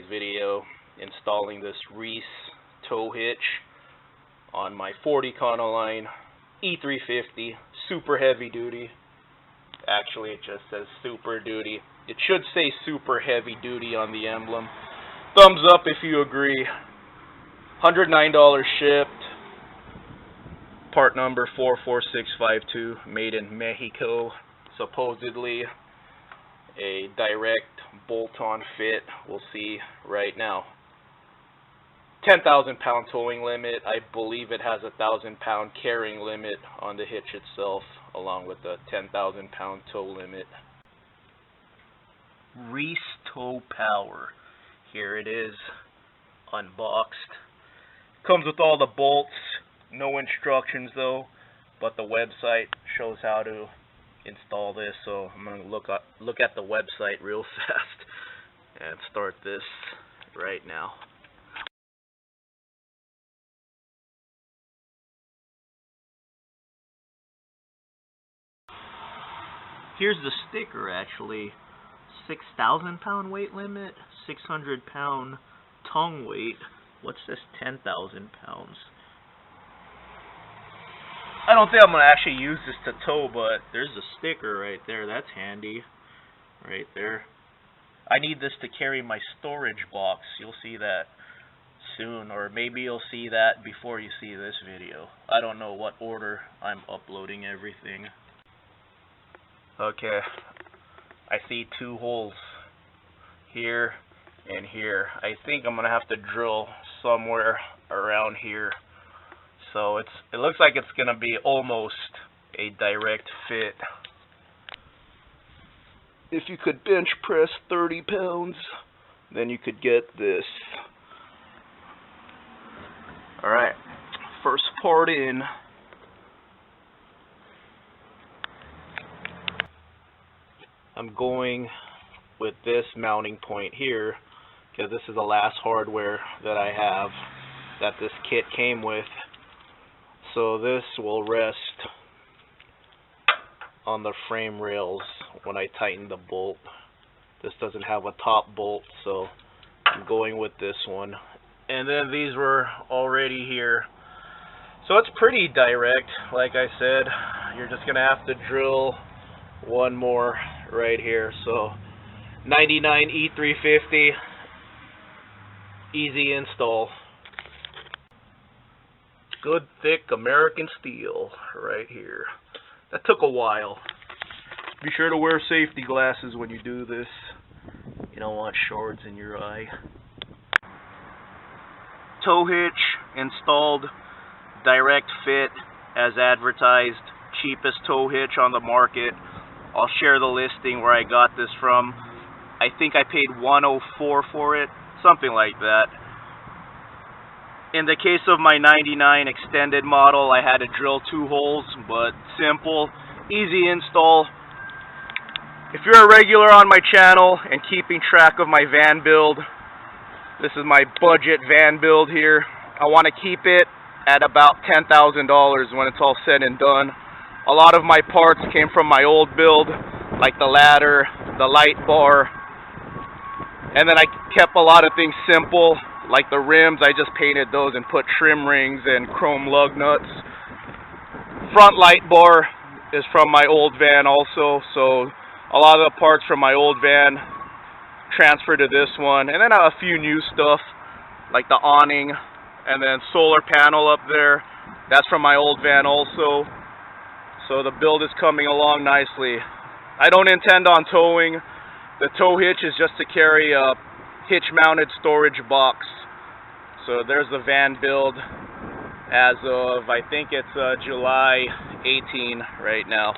video installing this Reese Tow Hitch on my Ford Econoline E350 super heavy duty. Actually, it just says super duty. It should say super heavy duty on the emblem. Thumbs up if you agree. $109 shipped. Part number 44652, made in Mexico. Supposedly a direct bolt-on fit. We'll see right now. 10,000 pound towing limit. I believe it has a 1,000 pound carrying limit on the hitch itself, along with the 10,000 pound tow limit. REESE Towpower. Here it is, unboxed. Comes with all the bolts. No instructions though, but the website shows how to install this. So I'm gonna look at the website real fast and start this right now. Here's the sticker actually. 6,000 pound weight limit, 600 pound tongue weight. What's this 10,000 pounds? I don't think I'm going to actually use this to tow, but there's a sticker right there. That's handy. Right there. I need this to carry my storage box. You'll see that soon, or maybe you'll see that before you see this video. I don't know what order I'm uploading everything. Okay. I see 2 holes here and here. I think I'm gonna have to drill somewhere around here. So it looks like it's gonna be almost a direct fit. If you could bench press 30 pounds, then you could get this. Alright, first part in. I'm going with this mounting point here because this is the last hardware that I have that this kit came with. So this will rest on the frame rails when I tighten the bolt. This doesn't have a top bolt, so I'm going with this one. And then these were already here. So it's pretty direct, like I said. You're just gonna have to drill one more right here. So 99 E350, easy install. Good thick American steel right here. That took a while. Be sure to wear safety glasses when you do this. You don't want shards in your eye. Tow hitch installed, direct fit as advertised, cheapest tow hitch on the market. I'll share the listing where I got this from. I think I paid $104 for it, something like that. In the case of my 99 extended model, I had to drill 2 holes, but simple, easy install. If you're a regular on my channel and keeping track of my van build, this is my budget van build here. I want to keep it at about $10,000 when it's all said and done. A lot of my parts came from my old build, like the ladder, the light bar, and then I kept a lot of things simple, like the rims. I just painted those and put trim rings and chrome lug nuts. Front light bar is from my old van also, so a lot of the parts from my old van transferred to this one, and then a few new stuff, like the awning, and then solar panel up there. That's from my old van also. So the build is coming along nicely. I don't intend on towing. The tow hitch is just to carry a hitch-mounted storage box. So there's the van build as of, I think it's July 18 right now.